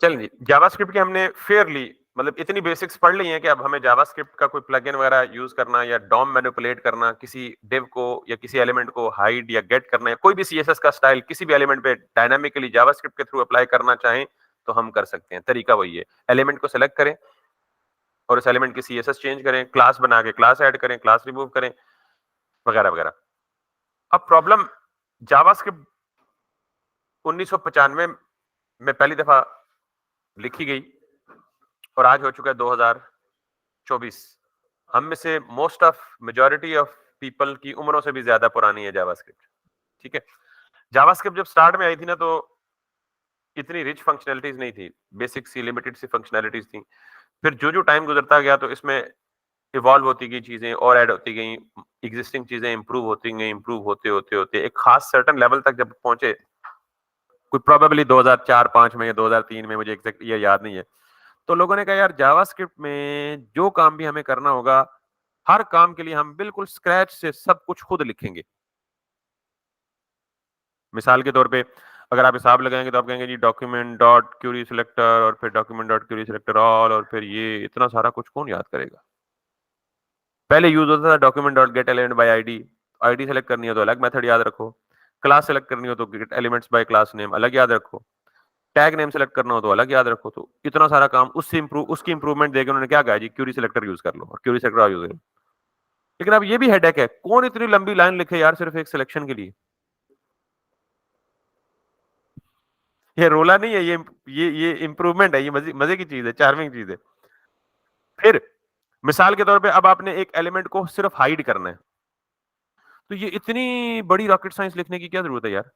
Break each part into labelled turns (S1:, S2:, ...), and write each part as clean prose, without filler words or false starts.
S1: चलिए जावास्क्रिप्ट की हमने फेयरली मतलब इतनी बेसिक्स पढ़ ली हैं कि अब हमें जावास्क्रिप्ट का कोई प्लगइन वगैरह यूज करना या डॉम मैनिपुलेट करना, किसी डिव को या किसी एलिमेंट को हाइड या गेट करना, या कोई भी सीएसएस का स्टाइल किसी भी एलिमेंट पे डायनामिकली जावास्क्रिप्ट के थ्रू अप्लाई करना चाहें तो हम कर सकते हैं। तरीका वही है, एलिमेंट को सिलेक्ट करें और उस एलिमेंट की सीएसएस चेंज करें, क्लास बना के क्लास ऐड करें, क्लास रिमूव करें, वगैरह वगैरह। अब प्रॉब्लम जावास्क्रिप्ट 1995 में पहली दफा लिखी गई और आज हो चुका है 2024। हम में से most of majority of people की उम्रों से भी ज्यादा पुरानी है जावास्क्रिप्ट। ठीक है, जावास्क्रिप्ट जब स्टार्ट में आई थी ना तो इतनी रिच फंक्शनैलिटीज नहीं थी, बेसिक सी लिमिटेड सी फंक्शनैलिटीज थी। फिर जो जो टाइम गुजरता गया तो इसमें इवॉल्व होती गई चीजें और ऐड होती गई, एग्जिस्टिंग चीजें इंप्रूव होती गई, इंप्रूव होते होते होते एक खास सर्टेन लेवल तक जब पहुंचे, कोई प्रोबेबली 2004-5 में या 2003 में, मुझे एग्जैक्ट ये याद नहीं है, तो लोगों ने कहा यार जावास्क्रिप्ट में जो काम भी हमें करना होगा, हर काम के लिए हम बिल्कुल स्क्रैच से सब कुछ खुद लिखेंगे। मिसाल के तौर पे अगर आप हिसाब लगाएंगे तो आप कहेंगे जी डॉक्यूमेंट डॉट क्यूरी सिलेक्टर और फिर document dot Curie selector all और फिर ये इतना सारा कुछ कौन याद करेगा। पहले यूज होता था document dot gate element by ID, ID select करनी हो तो अलग मेथड याद रखो, क्लास सेलेक्ट करनी हो तो gate elements bye class name अलग याद रखो, टैग नेम सेलेक्ट करना हो तो अलग याद रखो। तो इतना सारा काम उसकी इंप्रूवमेंट देके उन्होंने क्या कहा जी क्यूरी सिलेक्टर यूज कर लो और क्यूरी सिलेक्टर यूज करो। लेकिन अब ये भी हेडेक है, कौन इतनी लंबी लाइन लिखे यार सिर्फ एक सिलेक्शन के लिए। ये रोला नहीं है, ये इंप्रूवमेंट है, ये मजे की चीज है, चार्मिंग चीज है। फिर मिसाल के तौर पे अब आपने एक एलिमेंट को सिर्फ हाइड करना है, तो ये इतनी बड़ी रॉकेट साइंस लिखने की क्या जरूरत है यार।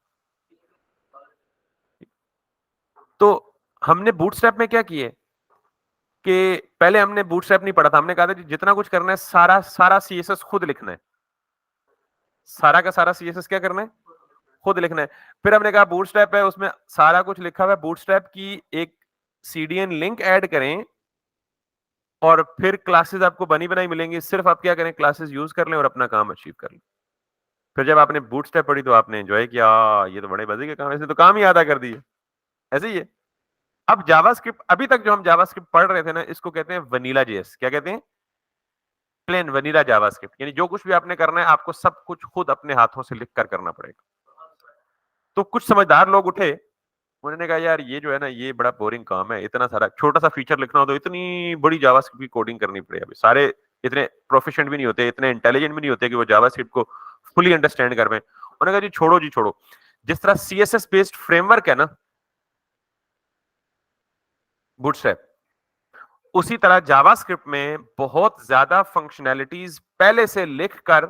S1: तो हमने बूटस्ट्रैप में क्या किए कि पहले हमने बूटस्ट्रैप नहीं पढ़ा था, हमने कहा था जितना कुछ करना है सारा सारा सीएसएस खुद लिखना है, सारा का सारा सीएसएस क्या करना है, खुद लिखना है। फिर हमने कहा बूटस्ट्रैप है, उसमें सारा कुछ लिखा हुआ है, बूटस्ट्रैप की एक सीडीएन लिंक ऐड करें और फिर क्लासेस आपको बनी बनाई मिलेंगी, सिर्फ आप क्या करें क्लासेस यूज कर लें और अपना काम अचीव कर लें। फिर जब आपने बूटस्ट्रैप पढ़ी तो आपने एंजॉय किया, ये तो बड़े मजे के काम है, इसने तो काम ही आधा कर दिए। ऐसे ही है। अब जावास्क्रिप्ट, अभी तक जो हम जावास्क्रिप्ट पढ़ रहे थे ना, इसको कहते हैं वनीला जेएस। क्या कहते हैं? Plane vanilla JavaScript. यानी जो कुछ भी आपने करना है आपको सब कुछ खुद अपने हाथों से लिख कर करना पड़ेगा। तो कुछ समझदार लोग उठे, उन्होंने कहा यार ये जो है ना ये बड़ा बोरिंग काम है, इतना सारा छोटा सा फीचर लिखना हो तो इतनी बड़ी जावास्क्रिप्ट की कोडिंग करनी पड़ेगी। अभी सारे इतने प्रोफिशिएंट भी नहीं होते, इतने इंटेलिजेंट भी नहीं होते कि वो जावास्क्रिप्ट को फुली अंडरस्टैंड कर पाए। उन्होंने कहा जी छोड़ो, जिस तरह सीएसएस बेस्ड फ्रेमवर्क है ना बूटस्ट्रैप, उसी तरह जावास्क्रिप्ट में बहुत ज्यादा फंक्शनैलिटीज पहले से लिखकर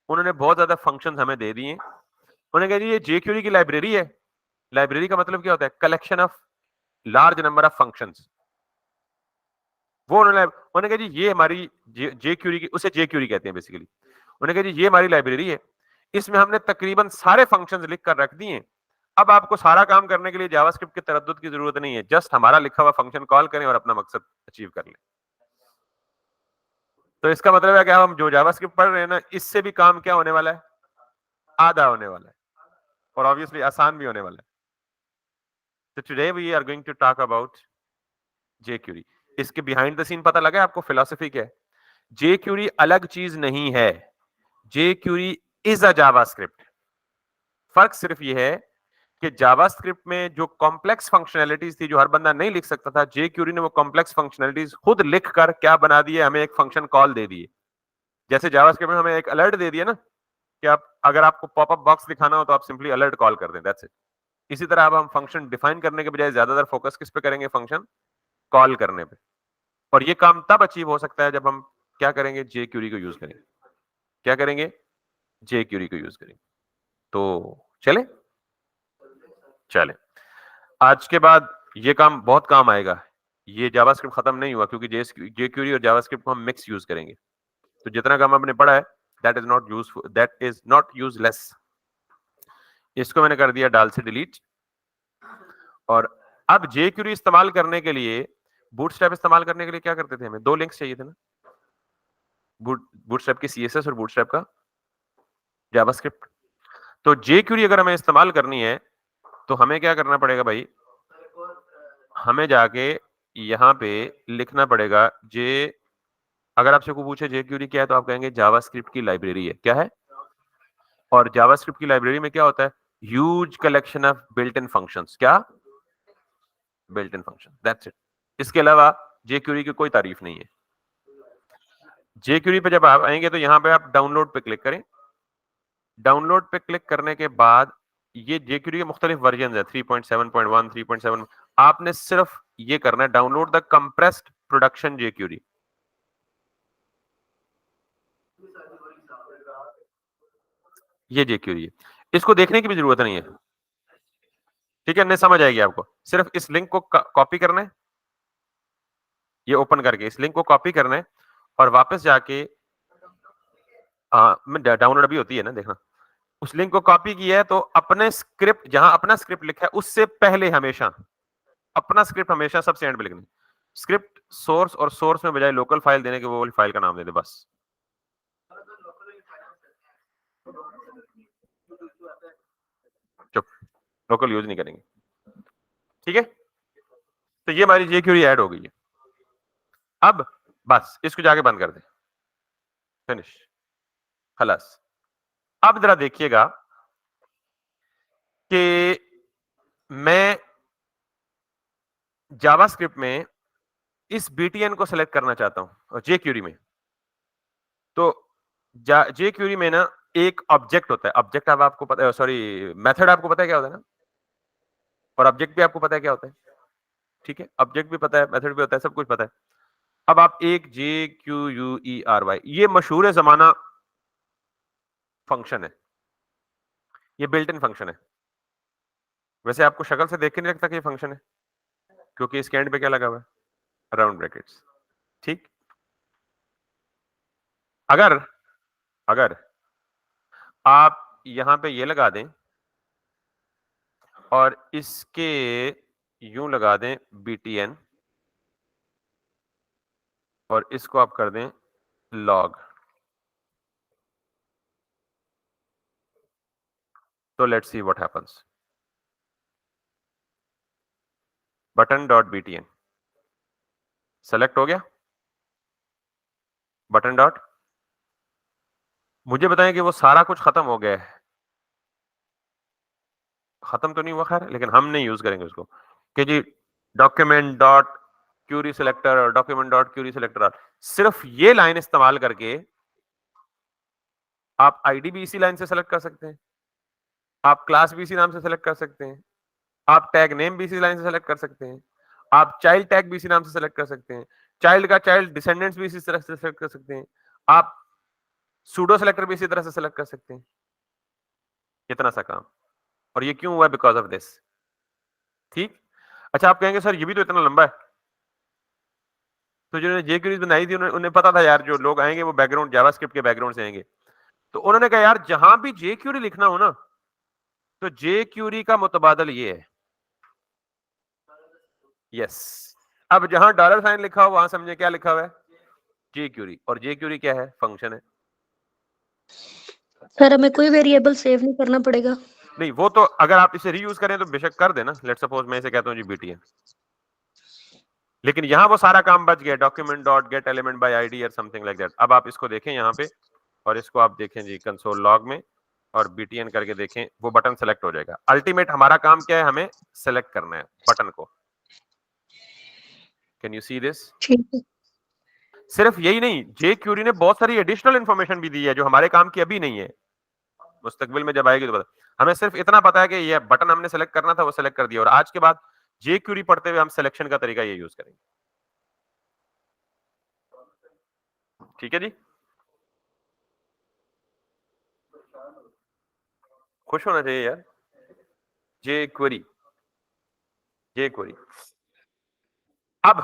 S1: उन्होंने बहुत ज्यादा फंक्शंस हमें दे दिए। उन्होंने कहा जी ये जेक्यूरी की लाइब्रेरी है। लाइब्रेरी का मतलब क्या होता है? Collection of large number of functions. वो उन्होंने कहा जी ये हमारी जेक्यूरी की, उसे जेक्यूरी कहते हैं बेसिकली। उन्होंने कहा जी ये हमारी लाइब्रेरी है, इसमें हमने तकरीबन सारे फंक्शंस लिख कर रख दिए। अब आपको सारा काम करने के लिए जावास्क्रिप्ट की तरद्दुद की जरूरत नहीं है, जस्ट हमारा लिखा हुआ फंक्शन कॉल करें और अपना मकसद अचीव कर लें। तो इसका मतलब है कि हम जो जावास्क्रिप्ट पढ़ रहे हैं ना, इससे भी काम क्या होने वाला है? आधा होने वाला है, और ऑब्वियसली आसान भी होने वाला है। तो today we are going to talk about jQuery. इसके बिहाइंड द सीन पता लगा आपको फिलॉसफी क्या है? जेक्यूरी अलग चीज नहीं है, जेक्यूरी इज अ जावास्क्रिप्ट। फर्क सिर्फ ये है कि जावास्क्रिप्ट में जो कॉम्प्लेक्स फंक्शनैलिटीज थी जो हर बंदा नहीं लिख सकता था, जेक्यूरी ने वो कॉम्प्लेक्स फंक्शनैलिटीज खुद लिखकर क्या बना दिए, हमें एक फंक्शन कॉल दे दिए। जैसे जावास्क्रिप्ट में हमें एक अलर्ट दे दिया ना कि आप अगर आपको पॉपअप बॉक्स दिखाना हो तो आप सिंपली अलर्ट कॉल कर दें, दैट्स इट। इसी तरह अब हम फंक्शन डिफाइन करने के बजाय ज्यादातर फोकस किस पे करेंगे? फंक्शन कॉल करने पे। और ये काम तब अचीव हो सकता है जब हम क्या करेंगे? जेक्यूरी को यूज करेंगे। क्या करेंगे? जेक्यूरी को यूज करेंगे। तो चले चले आज के बाद ये काम बहुत काम आएगा। ये जावास्क्रिप्ट खत्म नहीं हुआ क्योंकि जेक्यूरी और जावास्क्रिप्ट को हम मिक्स यूज करेंगे। तो जितना काम आपने पढ़ा है दैट इज नॉट यूजलेस। इसको मैंने कर दिया डाल से डिलीट। और अब जेक्यूरी इस्तेमाल करने के लिए, बूटस्ट्रैप इस्तेमाल करने के लिए क्या करते थे? हमें दो लिंक्स चाहिए थे ना, बूटस्ट्रैप की सीएसएस और बूटस्ट्रैप का जावास्क्रिप्ट। तो जेक्यूरी अगर हमें इस्तेमाल करनी है तो हमें क्या करना पड़ेगा भाई? हमें जाके यहाँ पे लिखना पड़ेगा जे। अगर आपसे कोई पूछे jQuery क्या है तो आप कहेंगे जावास्क्रिप्ट की लाइब्रेरी है। क्या है? और जावास्क्रिप्ट की लाइब्रेरी में क्या होता है? Huge collection of built in functions. क्या? Built in function, that's it. इसके अलावा jQuery की कोई तारीफ नहीं है। jQuery पे जब आप आएंगे तो यहाँ पे आप डाउनलोड पे क्लिक करें। डाउनलोड पे क्लिक करने के बाद ये jQuery के मुख्तलिफ वर्जन है, 3.7.1, 3.7। आपने सिर्फ ये करना है, download the compressed production jQuery। ये jQuery है, इसको देखने की भी जरूरत नहीं है, ठीक है? नहीं समझ आएगी आपको। सिर्फ इस लिंक को कॉपी करना है, ये ओपन करके इस लिंक को कॉपी करना है और वापस जाके डाउनलोड अभी होती है ना, देखना। उस लिंक को कॉपी किया है तो अपने स्क्रिप्ट, जहां अपना स्क्रिप्ट लिखा है उससे पहले हमेशा अपना स्क्रिप्ट हमेशा सबसे एंड पे लिखना है। स्क्रिप्ट सोर्स, और सोर्स में बजाय लोकल फाइल देने के वो वाली फाइल का नाम दे दे बस। चुप, लोकल यूज नहीं करेंगे, ठीक है? तो ये हमारी jQuery ऐड हो गई है। अब बस इसको जाके बंद कर दे, फिनिश, खलास। अब जरा देखिएगा कि मैं जावास्क्रिप्ट में इस btn को सेलेक्ट करना चाहता हूं और jQuery में। तो jQuery में ना एक ऑब्जेक्ट होता है। ऑब्जेक्ट अब आपको पता है, सॉरी, मेथड आपको पता है क्या होता है ना, और ऑब्जेक्ट भी आपको पता है क्या होता है, ठीक है? ऑब्जेक्ट भी पता है, मेथड भी होता है, सब कुछ पता है। अब आप एक JQuery, ये मशहूर जमाना फंक्शन है, ये बिल्ट इन फंक्शन है। वैसे आपको शक्ल से देख के नहीं लगता कि ये फंक्शन है, क्योंकि इसके एंड पे क्या लगा हुआ है? राउंड ब्रैकेट्स, ठीक? अगर अगर आप यहां पे ये लगा दें और इसके यूं लगा दें btn, और इसको आप कर दें लॉग, तो let's see what happens. Button dot btn select हो गया, बटन डॉट। मुझे बताएं कि वो सारा कुछ खत्म हो गया है? खत्म तो नहीं हुआ खैर, लेकिन हम नहीं यूज करेंगे उसको कि जी डॉक्यूमेंट डॉट क्यूरी सिलेक्टर और डॉक्यूमेंट डॉट क्यूरी सिलेक्टर। सिर्फ ये लाइन इस्तेमाल करके आप आईडी भी इसी लाइन से सेलेक्ट कर सकते हैं, आप क्लास भी इसी नाम से सेलेक्ट कर सकते हैं, आप टैग नेम भी इसी लाइन से सेलेक्ट कर सकते हैं, आप चाइल्ड टैग भी इसी नाम से सेलेक्ट कर सकते हैं, चाइल्ड का चाइल्ड डिसेंडेंट्स भी इसी तरह से सेलेक्ट कर सकते हैं, आप सूडो सेलेक्टर भी इसी तरह से सेलेक्ट कर सकते हैं। कितना सा काम, और ये क्यों हुआ? बिकॉज ऑफ दिस, ठीक? अच्छा, आप कहेंगे सर ये भी तो इतना लंबा है। तो जिन्होंने jQuery बनाई थी उन्हें पता था यार जो लोग आएंगे वो बैकग्राउंड जावास्क्रिप्ट के बैकग्राउंड से आएंगे, तो उन्होंने कहा यार जहां भी jQuery लिखना हो ना तो jQuery का मुतबादल ये है, यस। अब जहां डॉलर साइन लिखा हो वहां समझे क्या लिखा हुआ है? jQuery। और jQuery क्या है? फंक्शन है।
S2: सर हमें कोई वेरिएबल सेव नहीं करना पड़ेगा?
S1: नहीं, वो तो अगर आप इसे रीयूज करें तो बेशक कर देना। लेट्स सपोज मैं इसे कहता हूं जी btn, लेकिन यहां वो सारा काम बच गया, document dot gate element by ID और समथिंग लाइक दैट। अब आप इसको देखें यहाँ पे, और इसको आप देखें जी कंसोल लॉग में, और btn करके देखें, वो बटन सेलेक्ट हो जाएगा। अल्टीमेट हमारा काम क्या है? हमें सेलेक्ट करना है बटन को। Can you see this?
S2: ठीक है।
S1: सिर्फ यही नहीं, jQuery ने बहुत सारी एडिशनल इंफॉर्मेशन भी दी है जो हमारे काम की अभी नहीं है, मुस्तकबिल में जब आएगी तो पता। हमें सिर्फ इतना पता है कि ये बटन हमने सेलेक्ट करना था, वो सेलेक्ट कर दिया, और आज के बाद jQuery पढ़ते हुए हम सिलेक्शन का तरीका ये यूज करेंगे। ठीक है जी, खुश होना चाहिए यार। jQuery, jQuery। अब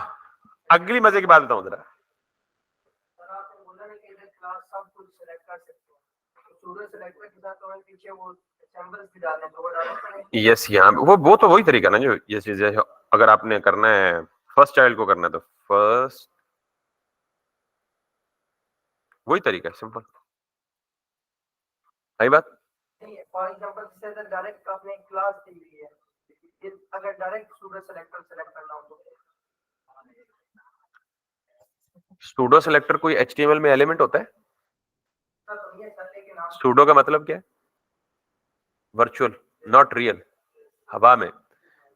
S1: अगली मजे की बात बताऊं जरा। यस, यहाँ वो तो वही तरीका ना जो ये चीज है। अगर आपने करना है फर्स्ट चाइल्ड को करना है तो फर्स्ट, वही तरीका है, सिंपल। आई बात? फॉर एग्जांपल जैसे डायरेक्ट आपने क्लास दी हुई है,
S3: अगर डायरेक्ट सूडो सेलेक्टर सेलेक्ट करना हो तो
S1: सूडो सेलेक्टर कोई HTML में एलिमेंट होता है? सूडो का मतलब क्या है? वर्चुअल, नॉट रियल, हवा में।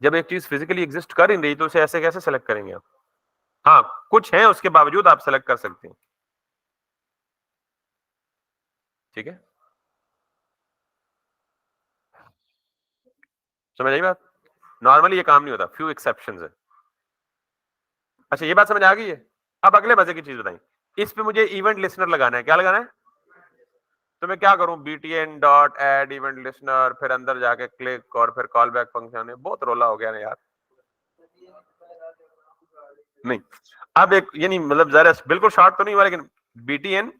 S1: जब एक चीज फिजिकली एग्जिस्ट कर ही नहीं रही तो उसे ऐसे कैसे सेलेक्ट करेंगे आप? हाँ, कुछ है उसके बावजूद आप सेलेक्ट कर सकते हैं, ठीक है? समझ आई बात? नॉर्मली ये काम नहीं होता, फ्यू एक्सेप्शंस है। अच्छा, ये बात समझ आ गई है? अब अगले मजे की चीज बताइए, इस पे मुझे इवेंट लिसनर लगाना है। क्या लगाना है? तो मैं क्या करूं? btn dot add event listener, फिर अंदर जाके क्लिक और फिर कॉल बैक फंक्शन है। बहुत रोला हो गया ना यार। नहीं, अब एक ये नहीं, मतलब जरा बिल्कुल शॉर्ट तो नहीं हुआ, लेकिन btn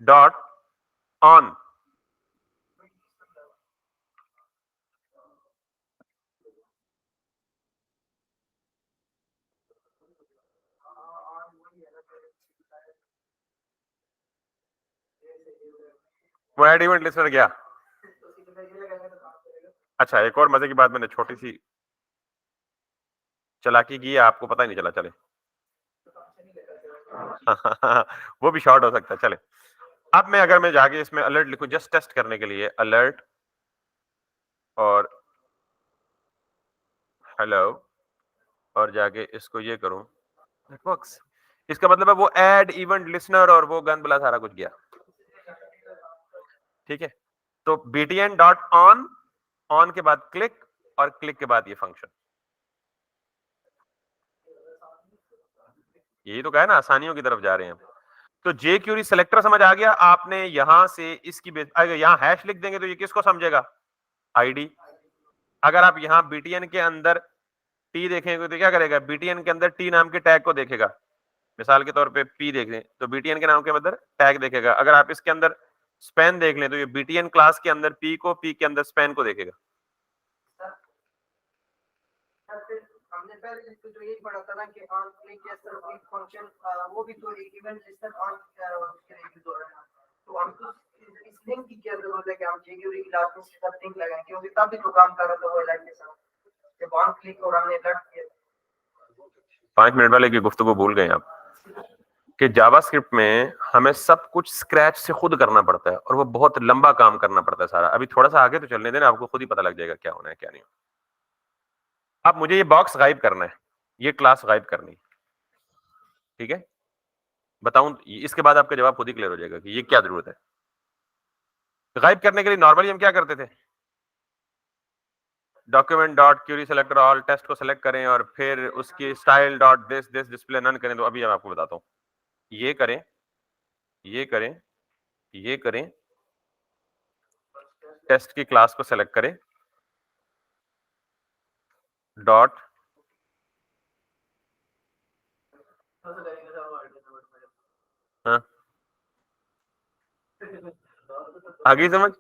S1: डॉट ऑन, वो एड इवेंट लिसनर गया। अच्छा, एक और मजे की बात मैंने छोटी सी चालाकी की है, आपको पता ही नहीं चला। चले वो भी शॉर्ट हो सकता है। चले, अब मैं अगर मैं जाके इसमें अलर्ट लिखूं जस्ट टेस्ट करने के लिए, अलर्ट और हेलो, और जाके इसको ये करूं, इट वर्क्स। इसका मतलब है वो ऐड इवेंट लिसनर और वो गन बला सारा कुछ गया, ठीक है? तो btn डॉट ऑन, ऑन के बाद क्लिक और क्लिक के बाद ये फंक्शन। यही तो कहा है ना, आसानियों की तरफ जा रहे हैं हम। तो जे क्यूरी सेलेक्टर समझ आ गया? आपने यहां से इसकी अगर यहां हैश लिख देंगे तो ये किसको समझेगा? आईडी। अगर आप यहां btn के अंदर टी देखेंगे तो क्या करेगा? btn के अंदर टी नाम के टैग को देखेगा। मिसाल के तौर पे पी देख लें तो btn के नाम के अंदर टैग देखेगा। अगर आप इसके अंदर स्पैन देख लें तो ये btn क्लास के अंदर पी को, पी के अंदर स्पैन को देखेगा।
S3: हमने पहले जो यही पढ़ा था ना कि ऑन क्लिक जैसा कोई फंक्शन, वो भी तो एक इवेंट लिस्टर ऑन के लिए यूज हो रहा है। तो हमको इस लिंक की क्या जरूरत है कि हम jQuery की लास्ट में सीधा लिंक लगाएं, क्योंकि तब भी तो काम कर रहा था वो अलर्ट के साथ। जब ऑन क्लिक और हमने अलर्ट किया,
S1: 5 मिनट वाले की गुफ्तगू भूल गए आप कि जावास्क्रिप्ट में हमें सब कुछ स्क्रैच से खुद करना पड़ता है और वो बहुत लंबा काम करना पड़ता है सारा। अभी थोड़ा सा आगे तो चलने देना, आपको खुद ही पता लग जाएगा क्या होना है क्या नहीं। अब मुझे ये बॉक्स गायब करना है, ये क्लास गायब करनी है, ठीक है? बताऊं, इसके बाद आपका जवाब खुद ही क्लियर हो जाएगा कि ये क्या जरूरत है। गायब करने के लिए नॉर्मली हम क्या करते थे? Document dot query selector all test को सेलेक्ट करें और फिर उसकी style dot this this display none करें। तो अभी मैं आपको बताता हूं, ये करें, ये करें, ये करें, टेस्ट की क्लास को सेलेक्ट करें, डॉट हाँ, आगे समझ?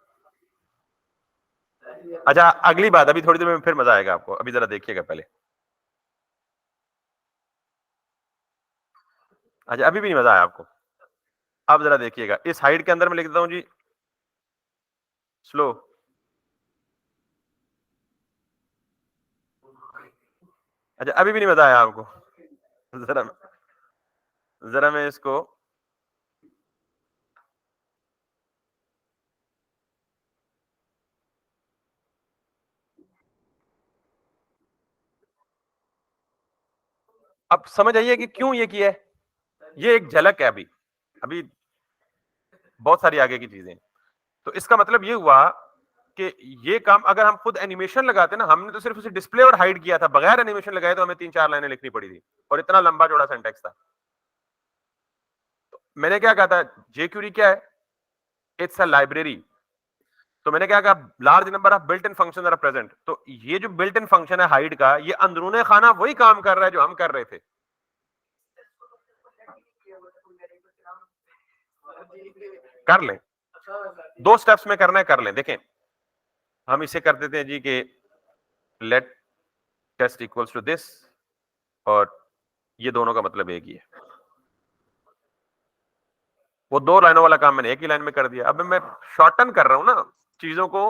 S1: अच्छा, अगली बात, अभी थोड़ी देर में फिर मजा आएगा आपको, अभी जरा देखिएगा पहले। अच्छा, अभी भी नहीं मजा आया आपको? अब जरा देखिएगा, इस हाइट के अंदर मैं लिख देता हूं जी स्लो। अच्छा, अभी भी नहीं मजा आया आपको? जरा जरा मैं इसको अब समझ आइए कि क्यों ये किया है। ये एक झलक है, अभी अभी बहुत सारी आगे की चीजें। तो इसका मतलब ये हुआ कि ये काम अगर हम खुद एनिमेशन लगाते ना, हमने तो सिर्फ उसे डिस्प्ले और हाइड किया था, बगैर एनिमेशन लगाए तो हमें 3-4 लाइनें लिखनी पड़ी थी और इतना लंबा चौड़ा सिंटैक्स था। तो मैंने क्या कहा था, jQuery क्या है? It's a library. तो मैंने क्या कहा, large number of built in function are present. तो ये जो बिल्ट इन फंक्शन है हाइड का, ये अंदरूने खाना वही काम कर रहा है जो हम कर रहे थे। कर लें, 2 स्टेप्स में करना है, कर लें। देखें, हम इसे कर देते हैं जी कि let test equals to this, और ये दोनों का मतलब एक ही है। वो 2 लाइनों वाला काम मैंने एक ही लाइन में कर दिया। अब मैं शॉर्टन कर रहा हूं ना, चीजों को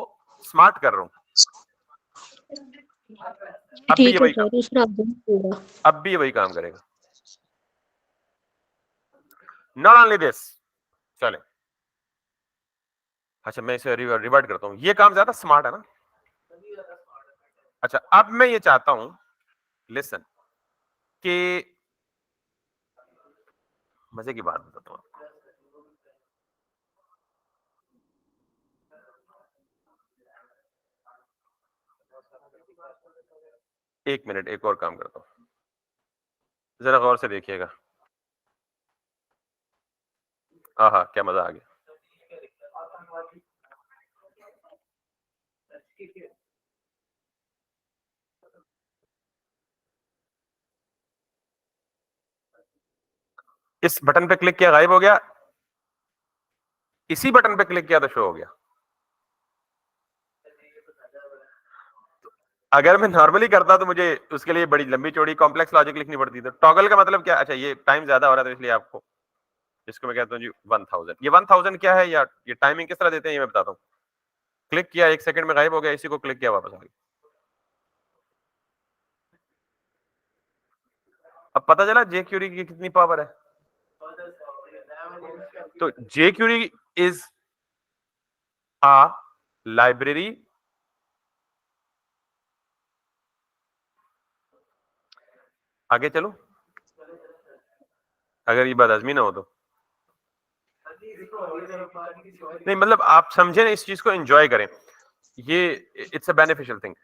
S1: स्मार्ट कर रहा हूं। अब भी ये
S2: ठीक है
S1: वही काम,
S2: सर, दूसरा होगा।
S1: अब भी ये वही काम करेगा। नॉट ओनली दिस, चले अच्छा मैं इसे रिवर्ट करता हूं, ये काम ज्यादा स्मार्ट है ना। अच्छा अब मैं ये चाहता हूं, लिसन, कि मजे की बात बताता हूं आपको। एक मिनट, एक और काम करता हूं, जरा गौर से देखिएगा। हाँ हाँ, क्या मजा आ गया। इस बटन पे क्लिक किया, गायब हो गया, इसी बटन पे क्लिक किया तो शो हो गया। अगर मैं नॉर्मली करता तो मुझे उसके लिए बड़ी लंबी चौड़ी कॉम्प्लेक्स लॉजिक लिखनी पड़ती। तो टॉगल का मतलब क्या, अच्छा ये टाइम ज्यादा हो रहा था इसलिए आपको, इसको मैं कहता हूँ जी 1000। ये 1000 क्या है या ये टाइमिंग किस तरह देते हैं ये मैं बताता हूँ। क्लिक किया, 1 सेकंड में गायब हो गया, इसी को क्लिक किया वापस आ गया। अब पता चला जे क्यूरी की कितनी पावर है। तो जे क्यूरी इज आ लाइब्रेरी आगे चलो, अगर ये बात आजमी ना हो तो नहीं, मतलब आप समझे ना, इस चीज को एंजॉय करें, ये इट्स अ बेनिफिशियल थिंग।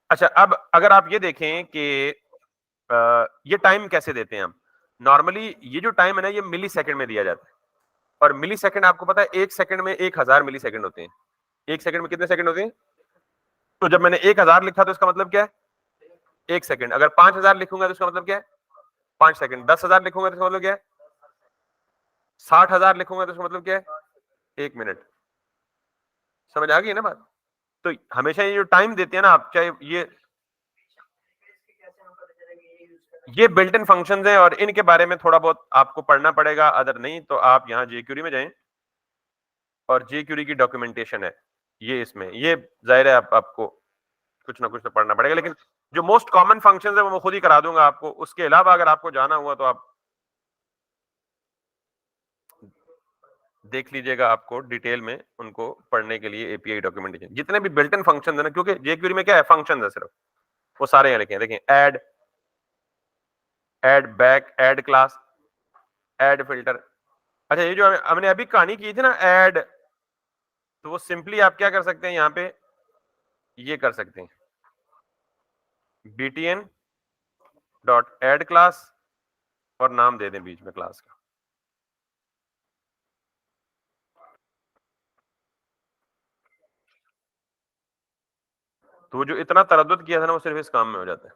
S1: अच्छा अब अगर आप ये देखें कि ये टाइम कैसे देते हैं हम, नॉर्मली ये जो टाइम है ना ये मिली सेकंड में दिया जाता है, और मिली सेकंड आपको पता है 1 सेकंड में 1000 मिली सेकंड होते हैं। 1 सेकंड में कितने सेकंड होते हैं? तो जब मैंने 1000 लिखा तो इसका मतलब क्या है? 1 सेकंड। अगर 5000 लिखूंगा तो इसका मतलब क्या है? 5 सेकंड। 10,000 लिखूंगा तो इसका मतलब क्या है? 60,000 लिखूंगा तो इसका मतलब क्या है? 1 मिनट। समझ आ गई ना बात? तो हमेशा ये जो टाइम देते हैं ना आप, चाहे ये बिल्ट इन फंक्शंस हैं और इनके बारे में थोड़ा बहुत आपको पढ़ना पड़ेगा, अदर नहीं तो आप यहाँ jQuery में जाएं और jQuery की डॉक्यूमेंटेशन है ये, इसमें ये जाहिर है आपको कुछ ना कुछ तो पढ़ना पड़ेगा, लेकिन जो मोस्ट कॉमन फंक्शंस है वो मैं खुद ही करा दूंगा आपको। उसके अलावा अगर आपको जाना हुआ तो आप देख लीजिएगा, आपको डिटेल में उनको पढ़ने के लिए एपीआई डॉक्यूमेंटेशन जितने भी बिल्ट इन फंक्शंस है ना, क्योंकि jQuery में क्या है, फंक्शंस है सिर्फ, वो सारे यहाँ लिखे हैं। देखें, add back, add class, add filter. अच्छा ये जो हमने अभी कहानी की थी ना ऐड, तो वो सिंपली आप क्या कर सकते हैं, यहाँ पे ये कर सकते हैं, btn डॉट ऐड क्लास और नाम दे दें बीच में क्लास का। तो वो जो इतना तरद्दुद किया था ना वो सिर्फ इस काम में हो जाता है।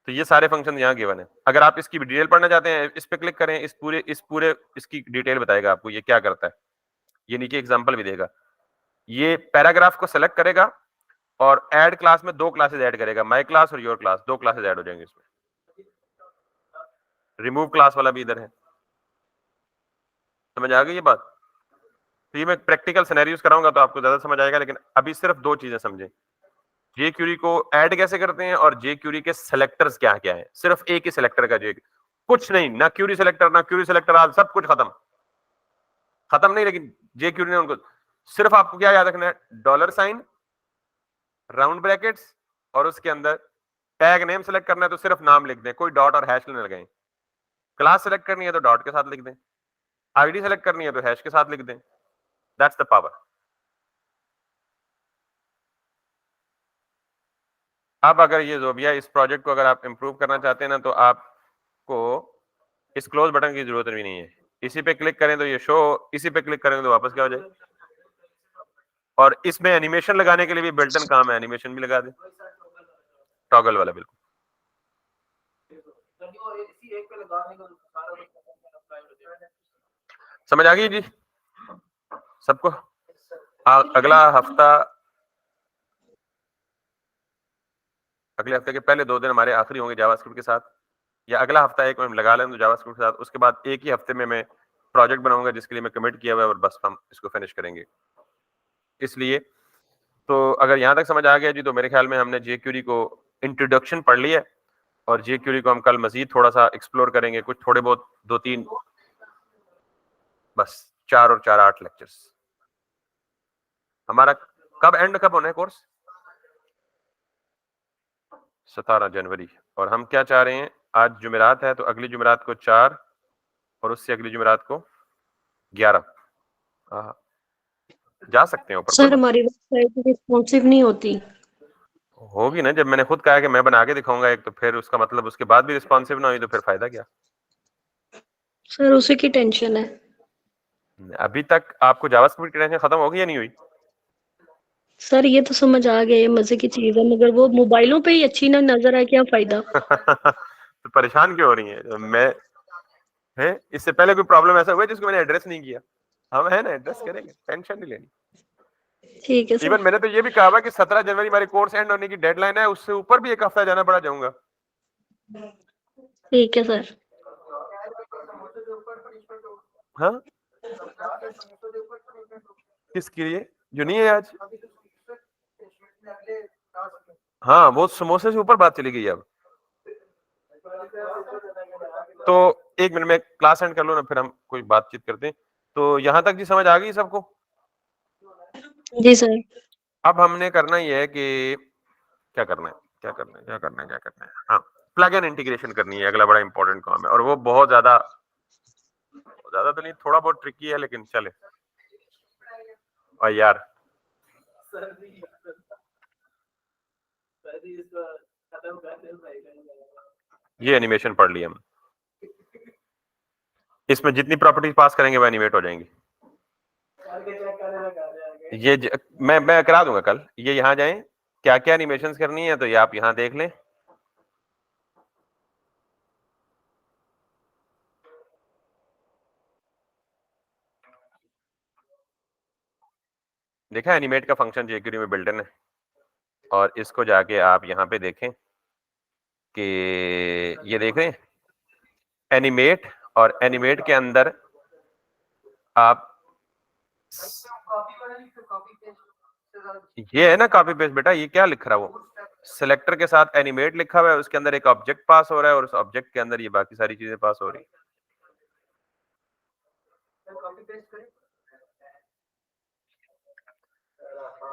S1: तो ये सारे फंक्शन यहाँ गिवन है। अगर आप इसकी डिटेल पढ़ना चाहते हैं इस पे क्लिक करें, इस पूरे इसकी डिटेल बताएगा आपको ये क्या करता है। ये नीचे एग्जांपल भी देगा। ये पैराग्राफ को सेलेक्ट करेगा और ऐड क्लास में 2 क्लासेस ऐड करेगा, माय क्लास और योर क्लास, 2 क्लासेस ऐड हो जाएंगे इसमें। रिमूव क्लास वाला भी इधर है। समझ आ गई ये बात? तो ये मैं प्रैक्टिकल सिनेरियोस कराऊंगा तो आपको ज्यादा समझ आएगा, लेकिन अभी सिर्फ 2 चीजें समझें, jQuery को ऐड कैसे करते हैं और jQuery के सेलेक्टर्स क्या क्या है। सिर्फ एक ही सेलेक्टर का कुछ नहीं, ना क्यूरी सेलेक्टर ना क्यूरी सेलेक्टर, आज सब कुछ खत्म। खत्म नहीं, लेकिन jQuery ने उनको, सिर्फ आपको क्या याद रखना है, $, राउंड ब्रैकेट्स और उसके अंदर टैग नेम सेलेक्ट करना है तो सिर्फ नाम लिख दें, कोई डॉट और हैश नहीं लगाएं। क्लास सेलेक्ट करनी है तो डॉट के साथ लिख दें, आईडी सेलेक्ट करनी है तो हैश के साथ लिख दें। That's the power. अब अगर ये जोबिया इस प्रोजेक्ट को अगर आप इंप्रूव करना चाहते हैं ना, तो आपको इस क्लोज बटन की जरूरत भी नहीं है। इसी पे क्लिक करें तो ये शो, इसी पे क्लिक करें तो वापस क्या हो जाए। और इसमें एनिमेशन लगाने के लिए भी बिल्ट इन काम है, एनिमेशन भी लगा दे, टॉगल वाला बिल्कुल। समझ आ गई जी सबको? अगला हफ्ता, अगले हफ्ते के पहले 2 दिन हमारे आखिरी होंगे जावास्क्रिप्ट के साथ, या अगला हफ्ता एक में हम लगा लें तो जावास्क्रिप्ट के साथ, उसके बाद एक ही हफ्ते में मैं प्रोजेक्ट बनाऊंगा जिसके लिए मैं कमिट किया हुआ है और बस हम इसको फिनिश करेंगे। इसलिए तो अगर यहाँ तक समझ आ गया जी, तो मेरे ख्याल में हमने jQuery को इंट्रोडक्शन पढ़ लिया है, और jQuery को हम कल मजीद थोड़ा सा एक्सप्लोर करेंगे, कुछ थोड़े बहुत 2-3, बस 4 और 4 8 लेक्चर्स। हमारा कब होना है कोर्स? 17 जनवरी। और हम क्या चाह रहे हैं, आज जुमेरात है तो अगली जुमेरात को 4 और उससे अगली जुमेरात को 11। हाँ, जा सकते हैं ऊपर,
S2: सर हमारी वेबसाइट रिस्पॉन्सिव नहीं होती।
S1: होगी ना। जब मैंने खुद कहा कि मैं बना के दिखाऊंगा एक, तो फिर उसका मतलब उसके बाद भी रिस्पॉन्सिव ना हुई तो फिर फायदा क्या?
S2: सर उसी की टेंशन है।
S1: अभी तक आपको जावास्क्रिप्ट की टेंशन खत्म होगी या नहीं हुई?
S2: सर ये तो समझ आ गया, ये मजे की चीज है, मगर वो मोबाइलों पे ही अच्छी ना नजर आए, क्या फायदा।
S1: तो परेशान क्यों हो रही है? मैं है, इससे पहले कोई प्रॉब्लम ऐसा हुआ है जिसको मैंने एड्रेस नहीं किया? हम है ना, एड्रेस करेंगे, टेंशन नहीं लेनी।
S2: ठीक है
S1: इवन
S2: सर।
S1: मैंने तो ये भी कहा हुआ कि 17 जनवरी हमारी कोर्स एंड होने की डेडलाइन है, उससे ऊपर भी एक हफ्ता जाना पड़ा जाऊंगा।
S2: ठीक है सर।
S1: हाँ, किसके लिए जो नहीं है आज? हाँ, वो समोसे से ऊपर बात चली गई अब। तो एक मिनट में क्लास एंड कर लो ना, फिर हम कोई बातचीत करते हैं। तो यहाँ तक जी समझ आ गई सबको?
S2: जी सर।
S1: अब हमने करना ये है कि क्या करना है, क्या करना है, क्या करना है, क्या करना है। हाँ, प्लग इन इंटीग्रेशन करनी है, अगला बड़ा इंपॉर्टेंट काम है, और वो बहुत ज्यादा तो नहीं, थोड़ा बहुत ट्रिकी है, लेकिन चले। और यार ये एनिमेशन पढ़ लिया हम, इसमें जितनी प्रॉपर्टीज पास करेंगे वो एनिमेट हो जाएंगी। मैं करा दूंगा कल। ये यहाँ जाएं, क्या क्या एनिमेशंस करनी है तो ये आप यहाँ देख लें। देखा एनिमेट का फंक्शन jQuery में बिल्ट इन है, और इसको जाके आप यहाँ पे देखें कि ये देख रहे हैं एनिमेट, और एनिमेट के अंदर आप ये है ना कॉपी पेस्ट। बेटा ये क्या लिख रहा है, वो सिलेक्टर के साथ एनिमेट लिखा हुआ है, उसके अंदर एक ऑब्जेक्ट पास हो रहा है और उस ऑब्जेक्ट के अंदर ये बाकी सारी चीजें पास हो रही है।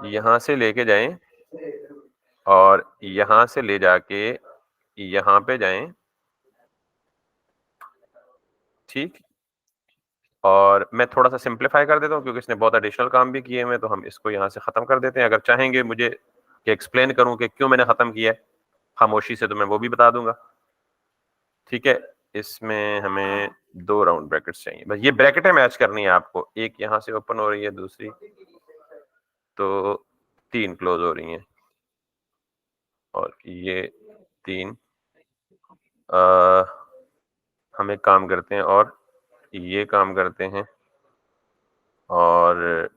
S1: यहां से लेके जाएं और यहां से ले जाके यहां पे जाएं, ठीक। और मैं थोड़ा सा सिंप्लीफाई कर देता हूँ क्योंकि इसने बहुत एडिशनल काम भी किए हुए, तो हम इसको यहाँ से खत्म कर देते हैं। अगर चाहेंगे मुझे कि एक्सप्लेन करूँ कि क्यों मैंने खत्म किया है खामोशी से, तो मैं वो भी बता दूंगा। ठीक है, इसमें हमें 2 राउंड ब्रैकेट्स चाहिए, बस ये ब्रैकेटें मैच करनी है आपको। एक यहाँ से ओपन हो रही है, दूसरी तो 3 क्लोज हो रही हैं, और ये 3 हम एक काम करते हैं और ये काम करते हैं और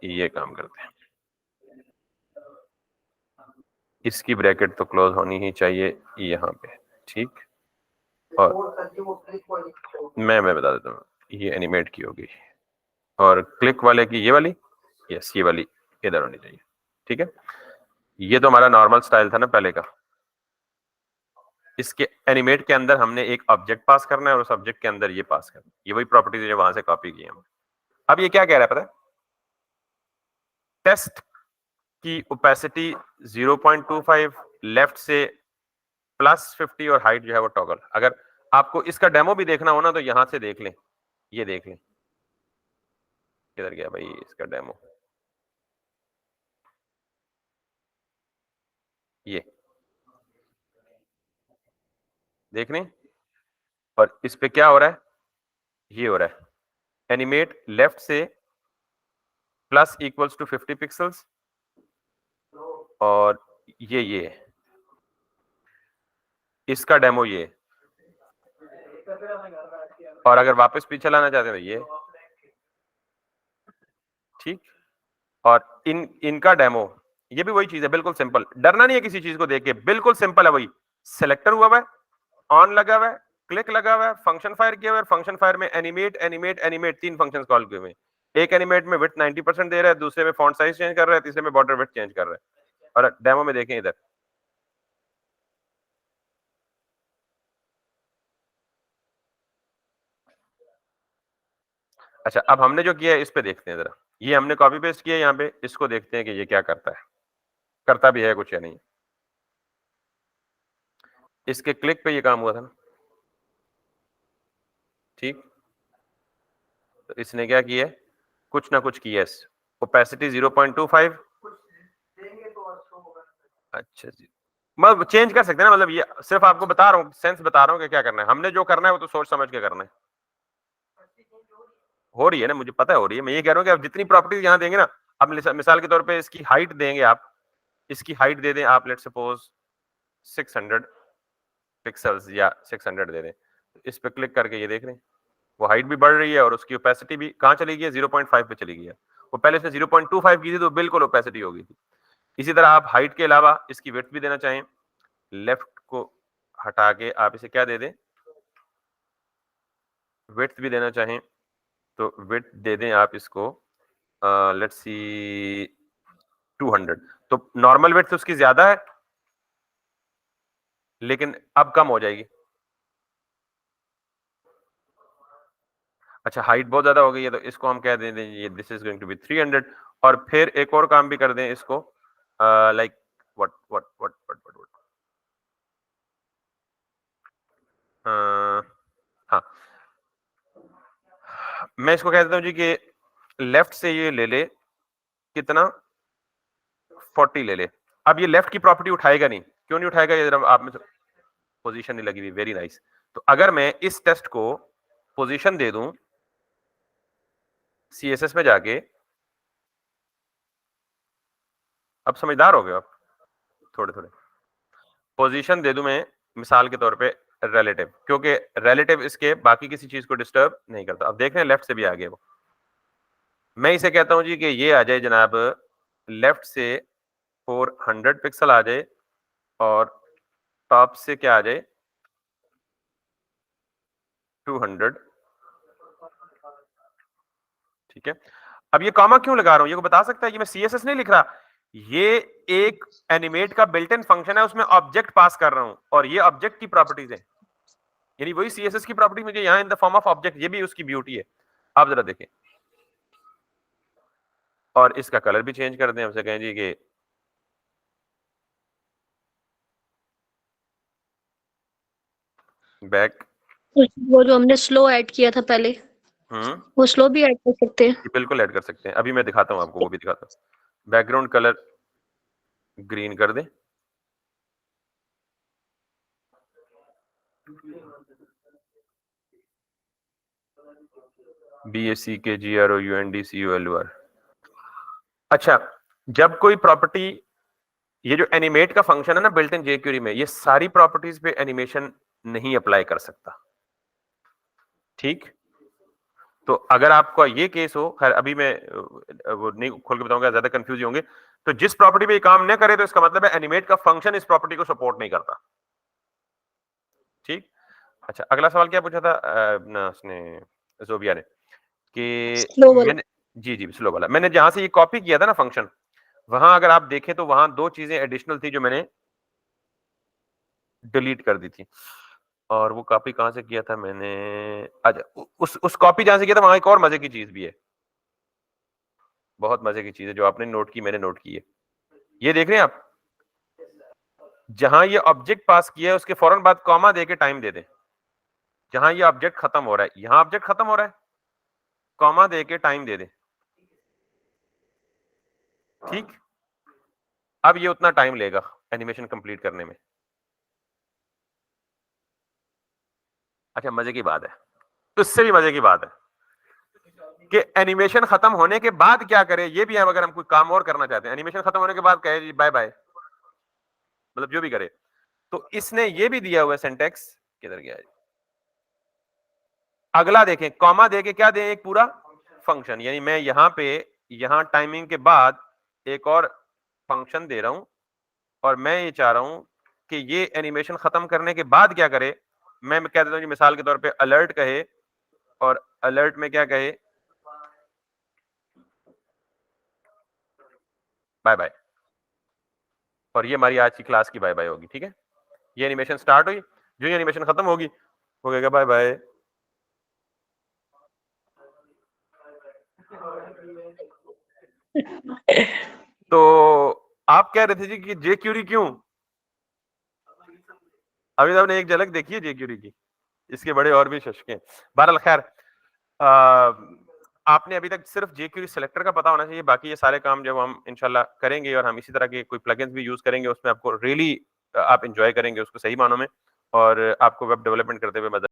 S1: ये काम करते हैं। इसकी ब्रैकेट तो क्लोज होनी ही चाहिए यहाँ पे, ठीक। और मैं बता देता हूँ, ये एनिमेट की होगी, और क्लिक वाले की ये वाली, यस ये वाली इधर होनी चाहिए, ठीक है। ये तो हमारा नॉर्मल स्टाइल था ना पहले का। इसके एनिमेट के अंदर हमने एक ऑब्जेक्ट पास करना है और उस ऑब्जेक्ट के अंदर ये पास करना है। ये वही प्रॉपर्टीज है जो वहां से कॉपी की हम। अब ये क्या कह रहा है पता है, टेस्ट की ओपेसिटी 0.25, लेफ्ट से +50 और हाइट जो है वो टॉगल। अगर आपको इसका डेमो भी देखना हो ना तो यहां से देख लें, ये देख लें। किधर गया भाई इसका डेमो? ये देख लें, और इस पे क्या हो रहा है, ये हो रहा है एनिमेट लेफ्ट से +=50 पिक्सल्स, और ये इसका डेमो ये। और अगर वापस पीछे लाना चाहते हैं तो ये, ठीक। और इनका डेमो ये भी वही चीज है, बिल्कुल सिंपल। डरना नहीं है किसी चीज को देख के, बिल्कुल सिंपल है। वही सिलेक्टर हुआ हुआ है, ऑन लगा हुआ है, क्लिक लगा हुआ है, फंक्शन फायर किया हुआ है, फंक्शन फायर में animate animate animate 3 functions call किए हुए हैं। एक एनिमेट में विड्थ 90% दे रहा है, दूसरे में फॉन्ट साइज चेंज कर रहा है, तीसरे में बॉर्डर विड्थ चेंज कर रहा है। और डेमो में देखें इधर, अच्छा अब हमने जो किया है इस पे देखते हैं जरा, ये हमने कॉपी पेस्ट किया है यहाँ पे, इसको देखते हैं कि ये क्या करता है, करता भी है कुछ या नहीं। इसके क्लिक पे ये काम हुआ था ना, ठीक, तो इसने क्या किया है, कुछ ना कुछ किया है। ओपेसिटी 0.25,
S3: कुछ देंगे तो अच्छा होगा।
S1: अच्छा जी, मतलब चेंज कर सकते हैं ना, मतलब ये सिर्फ आपको बता रहा हूँ, सेंस बता रहा हूँ कि क्या करना है। हमने जो करना है वो तो सोच समझ के करना है। हो रही है ना, मुझे पता है हो रही है। मैं ये कह रहा हूँ कि आप जितनी प्रॉपर्टीज यहाँ देंगे ना, अब मिसाल के तौर पे इसकी हाइट देंगे आप, इसकी हाइट दे दें आप, लेट सपोज 600 पिक्सल्स या 600 दे दें, तो इस पे क्लिक करके ये देख रहे हैं वो हाइट भी बढ़ रही है और उसकी ओपेसिटी भी कहाँ चली गई है, 0.5 पे चली गई है। वो पहले इसने 0.25 की थी तो बिल्कुल ओपेसिटी हो गई थी। इसी तरह आप हाइट के अलावा इसकी विड्थ भी देना चाहें, लेफ्ट को हटा के आप इसे क्या दे दें, विड्थ भी देना चाहें तो विड्थ दे दें आप इसको, लेट्स सी 200। तो नॉर्मल विड्थ उसकी ज्यादा है लेकिन अब कम हो जाएगी। अच्छा हाइट बहुत ज्यादा हो गई है तो इसको हम कह दें ये this is going to be 300। और फिर एक और काम भी कर दें इसको, like what what what what what हाँ, मैं इसको कह देता हूँ जी कि लेफ्ट से ये ले ले कितना, 40 ले ले। अब ये लेफ्ट की प्रॉपर्टी उठाएगा नहीं, क्यों नहीं उठाएगा, ये जरा आप में पोजीशन नहीं लगी हुई, वेरी नाइस। तो अगर मैं इस टेस्ट को पोजीशन दे दूं सीएसएस में जाके, अब समझदार हो गए आप थोड़े थोड़े, पोजीशन दे दूं मैं मिसाल के तौर पे रिलेटिव, क्योंकि रिलेटिव इसके बाकी किसी चीज को डिस्टर्ब नहीं करता। अब देख रहे हैं लेफ्ट से भी आ गए वो, मैं इसे कहता हूं जी कि ये आ जाए जनाब, लेफ्ट से 400 पिक्सल आ जाए और टॉप से क्या आ जाए 200, ठीक है। अब ये कॉमा क्यों लगा रहा हूं, ये को बता सकता है, ये मैं सीएसएस नहीं लिख रहा, ये एक एनिमेट का बिल्ट इन फंक्शन है, उसमें ऑब्जेक्ट पास कर रहा हूं और ये ऑब्जेक्ट की प्रॉपर्टीज है, यानी वही सीएसएस की प्रॉपर्टी मुझे यहां in the form of object, ये भी उसकी ब्यूटी है। आप जरा देखें, और इसका कलर भी चेंज कर दें, हमसे कहें जी कि बैक,
S2: वो जो हमने स्लो ऐड किया था पहले, वो स्लो भी ऐड कर सकते हैं।
S1: बिल्कुल ऐड कर सकते हैं, अभी मैं दिखाता हूं आपको, वो भी दिखाता हूं। बैकग्राउंड कलर ग्रीन कर दें, BACKGROUNDCULR। अच्छा, जब कोई प्रॉपर्टी, ये जो एनिमेट का फंक्शन है ना बिल्ट इन jQuery में, ये सारी प्रॉपर्टीज पे एनिमेशन नहीं अप्लाई कर सकता, ठीक। तो अगर आपका ये केस हो, खैर अभी मैं वो नहीं खोल के बताऊंगा, ज्यादा कंफ्यूज होंगे। तो जिस प्रॉपर्टी पे ये काम न करे तो इसका मतलब है एनिमेट का फंक्शन इस प्रॉपर्टी को सपोर्ट नहीं करता, ठीक। अच्छा अगला सवाल क्या पूछा था ना उसने, जोबिया ने, कि
S2: स्लो वाला।
S1: मैंने, जी जी स्लो वाला, मैंने जहां से ये कॉपी किया था ना फंक्शन, वहां अगर आप देखें तो वहां दो चीजें एडिशनल थी जो मैंने डिलीट कर दी थी। और वो कॉपी कहां से किया था मैंने, अच्छा उस कॉपी जहां से किया था वहां एक और मजे की चीज भी है, बहुत मजे की चीज है जो आपने नोट की, मैंने नोट की है। ये देख रहे हैं आप, जहां ये ऑब्जेक्ट पास किया है उसके फौरन बाद कॉमा देके टाइम दे दें, जहां ये ऑब्जेक्ट खत्म हो रहा है, यहां ऑब्जेक्ट खत्म हो रहा है, कॉमा देके टाइम दे दें, ठीक। अब ये उतना टाइम लेगा एनिमेशन कंप्लीट करने में। अच्छा मजे की बात है, उससे भी मजे की बात है कि एनिमेशन खत्म होने के बाद क्या करें, ये भी है, अगर हम कोई काम और करना चाहते हैं, एनिमेशन खत्म होने के बाद कहे जी बाय बाय, मतलब जो भी करे। तो इसने ये भी दिया हुआ है सिंटेक्स, किधर गया है, अगला देखें, कॉमा देके क्या दें, एक पूरा फंक्शन, यानी मैं यहां पे, यहां टाइमिंग के बाद एक और फंक्शन दे रहा हूं, और मैं ये चाह रहा हूं कि ये एनिमेशन खत्म करने के बाद क्या करे। मैं कह देता हूं कि मिसाल के तौर पे अलर्ट कहे, और अलर्ट में क्या कहे, बाय बाय। और ये हमारी आज की क्लास की बाय बाय होगी, ठीक है। ये एनिमेशन स्टार्ट हुई, जो ये एनिमेशन खत्म होगी हो गएगा बाय बाय। तो आप कह रहे थे जी कि जे क्यूरी क्यों? अभी तो आपने एक झलक देखी है जे क्यूरी की, इसके बड़े और भी शशके हैं। बहरहाल खैर, आपने अभी तक सिर्फ जे क्यूरी सेलेक्टर का पता होना चाहिए, बाकी ये सारे काम जब हम इंशाल्लाह करेंगे और हम इसी तरह के कोई प्लगइन्स भी यूज करेंगे, उसमें आपको रियली आप एंजॉय करेंगे उसको सही मानों में, और आपको वेब डेवलपमेंट करते हुए मजा